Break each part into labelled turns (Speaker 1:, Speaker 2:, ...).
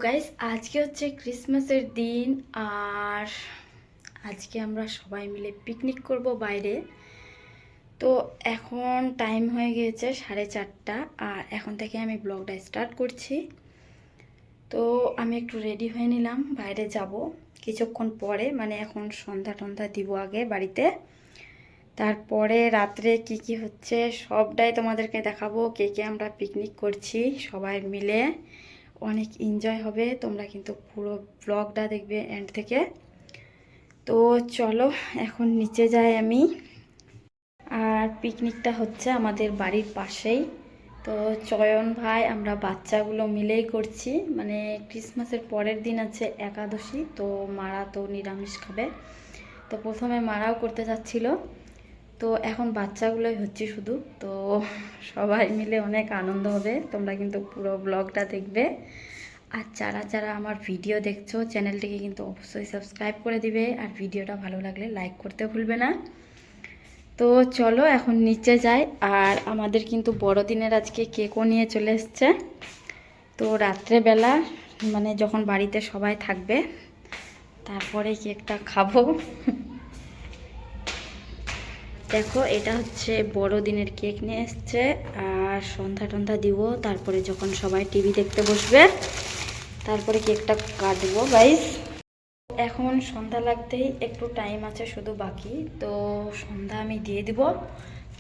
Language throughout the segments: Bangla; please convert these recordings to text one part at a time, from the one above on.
Speaker 1: গাইস আজকে হচ্ছে ক্রিসমাসের দিন আর আজকে আমরা সবাই মিলে পিকনিক করব বাইরে। তো এখন টাইম হয়ে গিয়েছে 4:30 আর এখন থেকে আমি ব্লগটা স্টার্ট করছি। তো আমি একটু রেডি হয়ে নিলাম, বাইরে যাব কিছুক্ষণ পরে, মানে এখন সন্ধ্যা টন্ধা দিব আগে বাড়িতে, তারপরে রাত্রে কি কি হচ্ছে সবটাই তোমাদেরকে দেখাবো। কে কে আমরা পিকনিক করছি সবাই মিলে, অনেক এনজয় হবে। তোমরা কিন্তু পুরো ব্লগটা দেখবে এন্ড থেকে। তো চলো এখন নিচে যাই আমি। আর পিকনিকটা হচ্ছে আমাদের বাড়ির পাশেই। তো চয়ন ভাই আমরা বাচ্চাগুলো মিলেই করছি, মানে ক্রিসমাসের পরের দিন আছে একাদশী, তো মারা তো নিরামিষ খাবে। তো প্রথমে মারাও করতে যাচ্ছিল, তো এখন বাচ্চাগুলোই হচ্ছে শুধু। তো সবাই মিলে অনেক আনন্দ হবে, তোমরা কিন্তু পুরো ব্লগটা দেখবে। আর যারা যারা আমার ভিডিও দেখছো চ্যানেলটিকে কিন্তু অবশ্যই সাবস্ক্রাইব করে দিবে, আর ভিডিওটা ভালো লাগলে লাইক করতে ভুলবে না। তো চলো এখন নিচে যাই। আর আমাদের কিন্তু বড়দিনের আজকে কেকও নিয়ে চলে এসছে। তো রাত্রেবেলা মানে যখন বাড়িতে সবাই থাকবে তারপরে কেকটা খাবো। দেখো এটা হচ্ছে বড়দিনের কেক নিয়ে এসছে, আর সন্ধ্যা টন্ধা দিব, তারপরে যখন সবাই টিভি দেখতে বসবে তারপরে কেকটা কাটবো গাইস। এখন সন্ধ্যা লাগতেই একটু টাইম আছে শুধু বাকি, তো সন্ধ্যা আমি দিয়ে দিব।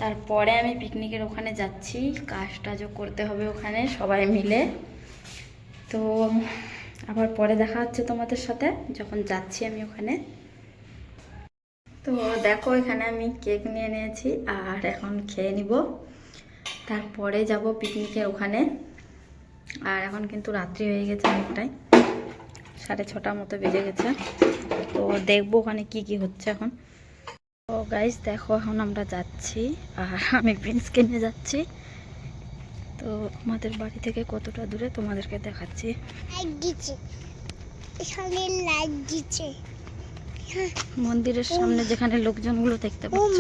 Speaker 1: তারপরে আমি পিকনিকের ওখানে যাচ্ছি, কাজ টাজও করতে হবে ওখানে সবাই মিলে। তো আবার পরে দেখা হচ্ছে তোমাদের সাথে যখন যাচ্ছি আমি ওখানে। তো দেখো এখানে আমি কেক নিয়ে নিয়েছি আর এখন খেয়ে নিব, তারপরে যাব পিকনিকের ওখানে। আর এখন কিন্তু রাত্রি হয়ে গেছে অনেকটাই, 6:30 মতো বেজে গেছে। তো দেখবো ওখানে কি কি হচ্ছে এখন। তো গাইস দেখো এখন আমরা যাচ্ছি, আর আমি প্রিন্সকে নিয়ে যাচ্ছি। তো আমাদের বাড়ি থেকে কতটা দূরে তোমাদেরকে দেখাচ্ছি। মন্দিরের সামনে যেখানে লোকজনগুলো দেখতে পাচ্ছ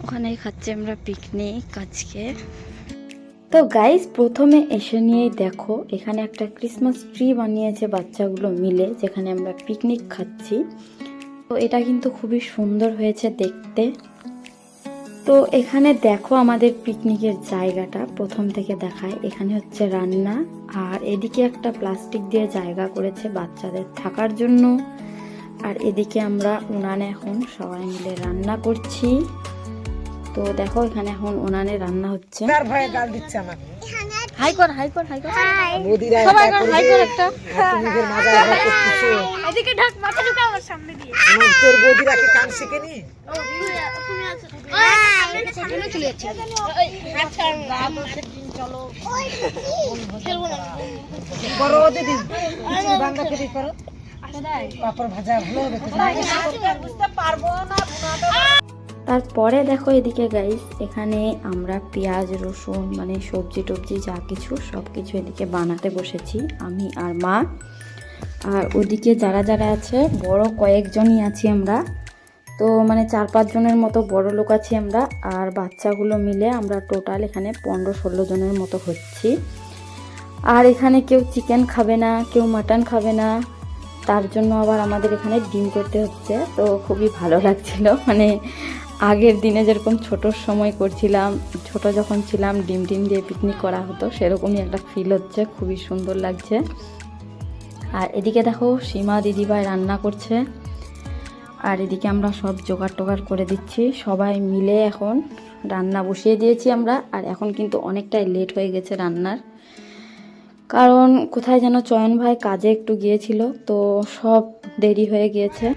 Speaker 1: ওখানেই খাচ্ছি আমরা পিকনিক আজকে। তো গাইস প্রথমে এসে নিয়েই দেখো এখানে একটা ক্রিসমাস ট্রি বানিয়েছে বাচ্চাগুলো মিলে, যেখানে আমরা পিকনিক খাচ্ছি। তো এটা কিন্তু খুবই সুন্দর হয়েছে দেখতে। তো এখানে দেখো আমাদের পিকনিকের জায়গাটা প্রথম থেকে দেখায়। এখানে হচ্ছে রান্না, আর এদিকে একটা প্লাস্টিক দিয়ে জায়গা করেছে বাচ্চাদের থাকার জন্য। আর এদিকে আমরা উনানে এখন সবাই মিলে রান্না করছি। তো দেখো এখানে এখন উনানে রান্না হচ্ছে।
Speaker 2: তার ভয়ে গাল দিচ্ছে আমাকে।
Speaker 1: হাই কর হাই কর হাই কর
Speaker 2: বৌদিরা
Speaker 1: সবাই কর হাই কর একটা।
Speaker 2: তুমি যে মাজা লাগা করতেছো,
Speaker 1: এদিকে ঢাক মাথা ঢুকা আমার সামনে দিয়ে।
Speaker 2: আমার তোর বৌদিরা কি কান শিখেনি?
Speaker 1: তুমি আছো সামনে চলে যাচ্ছে। আচ্ছা চলো খেলবো না
Speaker 2: করো দিদি, কিছু বাংলা খেতে করো। পাপড় ভাজা ভালো হবে তো। বুঝতে পারবো না বুনাটা।
Speaker 1: তারপরে দেখো এদিকে গাইস এখানে আমরা পেঁয়াজ রসুন মানে সবজি টবজি যা কিছু সব কিছু এদিকে বানাতে বসেছি আমি আর মা। আর ওদিকে যারা যারা আছে বড় কয়েকজনই আছি আমরা, তো মানে 4-5 জনের মতো বড় লোক আছি আমরা। আর বাচ্চাগুলো মিলে আমরা টোটাল এখানে 15-16 জনের মতো হচ্ছি। আর এখানে কেউ চিকেন খাবে না, কেউ মাটন খাবে না, তার জন্য আবার আমাদের এখানে ডিম করতে হচ্ছে। তো খুবই ভালো লাগছিল, মানে আগের দিনে যেরকম ছোটোর সময় করছিলাম, ছোট যখন ছিলাম ডিম দিয়ে পিকনিক করা হতো, সেরকমই একটা ফিল হচ্ছে, খুবই সুন্দর লাগছে। আর এদিকে দেখো সীমা দিদিভাই রান্না করছে, আর এদিকে আমরা সব জোগাড় টোগাড় করে দিচ্ছি সবাই মিলে। এখন রান্না বসিয়ে দিয়েছি আমরা, আর এখন কিন্তু অনেকটাই লেট হয়ে গেছে রান্নার, কারণ কোথায় যেন চয়ন ভাই কাজে একটু গিয়েছিল, তো সব দেরি হয়ে গিয়েছে।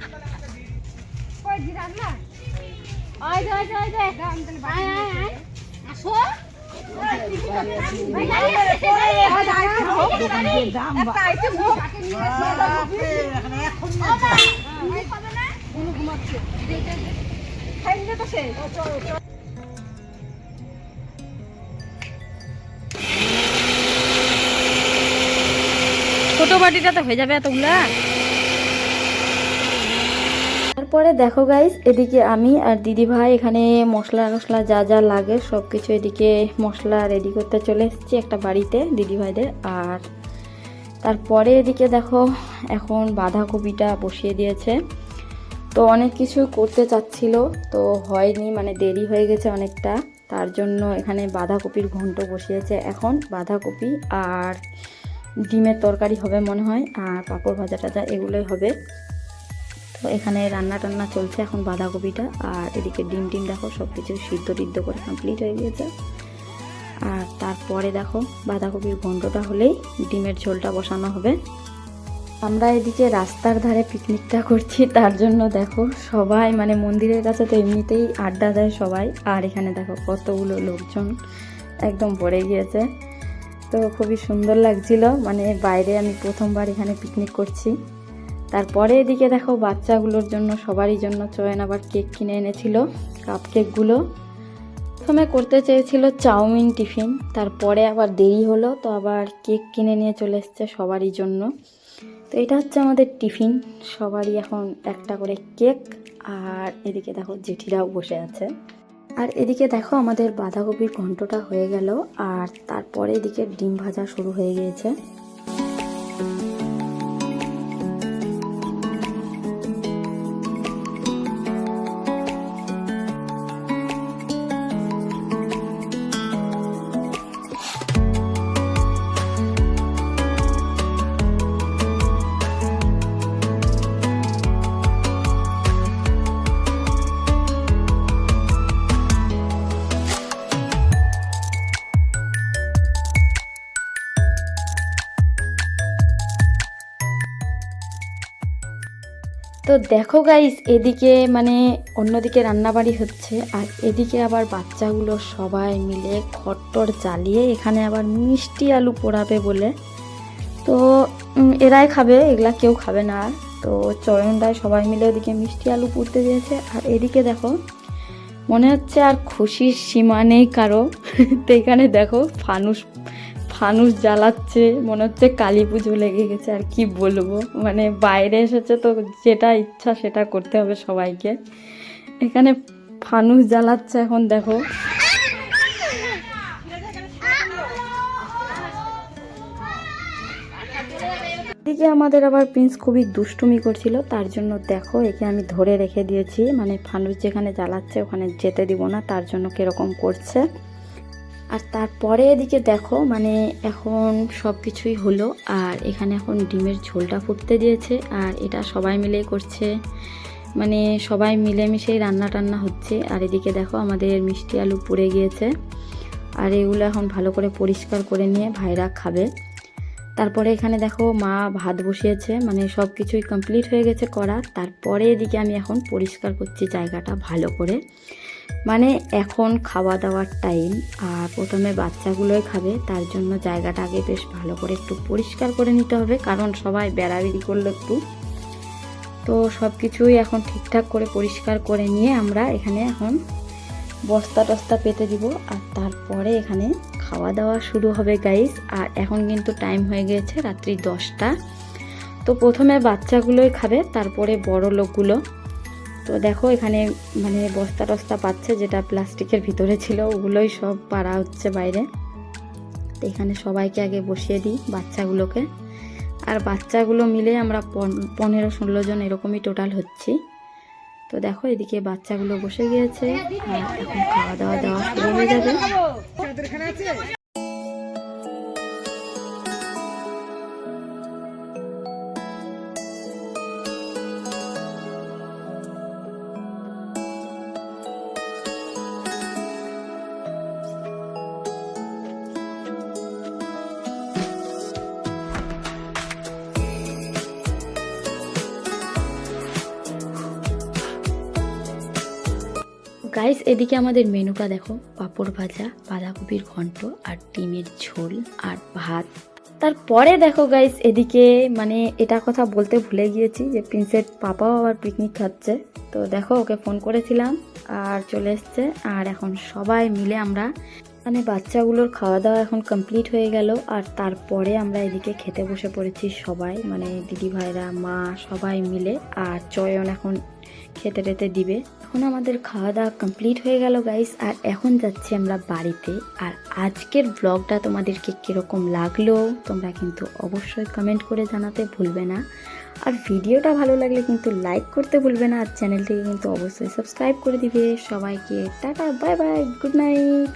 Speaker 1: ছোট বাটিটাতে হয়ে যাবে এতগুলা। তারপরে দেখো গাইস এদিকে আমি আর দিদি ভাই এখানে মশলা টশলা যা যা লাগে সব কিছু এদিকে মশলা রেডি করতে চলে এসেছি একটা বাড়িতে দিদি ভাইদের। আর তারপরে এদিকে দেখো এখন বাঁধাকপিটা বসিয়ে দিয়েছে। তো অনেক কিছু করতে চাচ্ছিল, তো হয়নি, মানে দেরি হয়ে গেছে অনেকটা, তার জন্য এখানে বাঁধাকপির ঘন্ট বসিয়েছে। এখন বাঁধাকপি আর ডিমের তরকারি হবে মনে হয়, আর পাঁপড় ভাজা টাজা এগুলোই হবে। তো এখানে রান্না টান্না চলছে এখন বাঁধাকপিটা, আর এদিকে ডিম দেখো সব কিছু সিদ্ধ টিদ্ধ করে কমপ্লিট হয়ে গিয়েছে। আর তারপরে দেখো বাঁধাকপির ঘন্টটা হলেই ডিমের ঝোলটা বসানো হবে। আমরা এদিকে রাস্তার ধারে পিকনিকটা করছি, তার জন্য দেখো সবাই, মানে মন্দিরের কাছে তো এমনিতেই আড্ডা দেয় সবাই, আর এখানে দেখো কতগুলো লোকজন একদম ভরে গিয়েছে। তো খুবই সুন্দর লাগছিল, মানে বাইরে আমি প্রথমবার এখানে পিকনিক করছি। তারপরে এদিকে দেখো বাচ্চাগুলোর জন্য সবারই জন্য চয়ন আবার কেক কিনে এনেছিল, কাপ কেকগুলো। প্রথমে করতে চেয়েছিল চাউমিন টিফিন, তারপরে আবার দেরি হলো, তো আবার কেক কিনে নিয়ে চলে এসছে সবারই জন্য। তো এটা হচ্ছে আমাদের টিফিন, সবারই এখন একটা করে কেক। আর এদিকে দেখো জেঠিরাও বসে আছে। আর এদিকে দেখো আমাদের বাঁধাকপির ঘন্টটা হয়ে গেল, আর তারপরে এদিকে ডিম ভাজা শুরু হয়ে গিয়েছে। তো দেখো গাইস, এদিকে মানে অন্যদিকে রান্নাবাড়ি হচ্ছে, আর এদিকে আবার বাচ্চাগুলো সবাই মিলে খট্টর জ্বালিয়ে এখানে আবার মিষ্টি আলু পোড়াবে বলে। তো এরাই খাবে, এগুলা কেউ খাবে না। তো চয়নদায় সবাই মিলে ওদিকে মিষ্টি আলু পুড়তে দিয়েছে, আর এদিকে দেখো মনে হচ্ছে আর খুশির সীমা নেই কারো। তো এখানে দেখো ফানুস জ্বালাচ্ছে, মনে হচ্ছে কালী পুজো লেগে গেছে। আর কি বলবো, মানে বাইরে এসেছে তো যেটা ইচ্ছা সেটা করতে হবে সবাইকে। এখানে ফানুস জ্বালাচ্ছে এখন দেখো। এদিকে আমাদের আবার প্রিন্স খুবই দুষ্টুমি করছিল, তার জন্য দেখো একে আমি ধরে রেখে দিয়েছি, মানে ফানুস যেখানে জ্বালাচ্ছে ওখানে যেতে দিব না, তার জন্য কিরকম করছে। আর তারপরে এদিকে দেখো মানে এখন সব কিছুই হলো, আর এখানে এখন ডিমের ঝোলটা ফুটতে দিয়েছে, আর এটা সবাই মিলেই করছে, মানে সবাই মিলেমিশেই রান্না টান্না হচ্ছে। আর এদিকে দেখো আমাদের মিষ্টি আলু পুড়ে গিয়েছে, আর এগুলো এখন ভালো করে পরিষ্কার করে নিয়ে ভাইরা খাবে। তারপরে এখানে দেখো মা ভাত বসিয়েছে, মানে সব কিছুই কমপ্লিট হয়ে গেছে করা। তারপরে এদিকে আমি এখন পরিষ্কার করছি জায়গাটা ভালো করে, মানে এখন খাওয়া দাওয়ার টাইম, আর প্রথমে বাচ্চাগুলোই খাবে, তার জন্য জায়গাটা আগে বেশ ভালো করে একটু পরিষ্কার করে নিতে হবে, কারণ সবাই বেড়াবেড়ি করলো একটু। তো সব কিছুই এখন ঠিকঠাক করে পরিষ্কার করে নিয়ে আমরা এখানে এখন বস্তা টস্তা পেতে দিব, আর তারপরে এখানে খাওয়া দাওয়া শুরু হবে গাইস। আর এখন কিন্তু টাইম হয়ে গিয়েছে রাত্রি 10টা। তো প্রথমে বাচ্চাগুলোই খাবে, তারপরে বড় লোকগুলো। তো দেখো এখানে মানে বস্তা টস্তা পাচ্ছে, যেটা প্লাস্টিকের ভিতরে ছিল ওগুলোই সব পাড়া হচ্ছে বাইরে। তো এখানে সবাইকে আগে বসিয়ে দিই বাচ্চাগুলোকে, আর বাচ্চাগুলো মিলে আমরা 15-16 জন এরকমই টোটাল হচ্ছি। তো দেখো এদিকে বাচ্চাগুলো বসে গিয়েছে, আর এখন খাওয়া দাওয়া দেওয়া শুরু হয়ে যাবে। গাইস এদিকে আমাদের মেনুটা দেখো, পাঁপড় ভাজা, বাঁধাকপির ঘন্ট, আর ডিমের ঝোল, আর ভাত। তারপরে দেখো গাইস এদিকে মানে এটা কথা বলতে ভুলে গিয়েছি যে প্রিন্সের পাপাও আবার পিকনিক খাচ্ছে। তো দেখো ওকে ফোন করেছিলাম আর চলে এসছে, আর এখন সবাই মিলে আমরা মানে বাচ্চাগুলোর খাওয়া দাওয়া এখন কমপ্লিট হয়ে গেল, আর তারপরে আমরা এদিকে খেতে বসে পড়েছি সবাই, মানে দিদি ভাইরা, মা, সবাই মিলে। আর চয়ন এখন খেতে টেতে দিবে। এখন আমাদের খাওয়া দাওয়া কমপ্লিট হয়ে গেল গাইস, আর এখন যাচ্ছি আমরা বাড়িতে। আর আজকের ব্লগটা তোমাদেরকে কীরকম লাগলো তোমরা কিন্তু অবশ্যই কমেন্ট করে জানাতে ভুলবে না। আর ভিডিওটা ভালো লাগলে কিন্তু লাইক করতে ভুলবে না, আর চ্যানেলটিকে কিন্তু অবশ্যই সাবস্ক্রাইব করে দিবে। সবাইকে tata, bye bye, good night.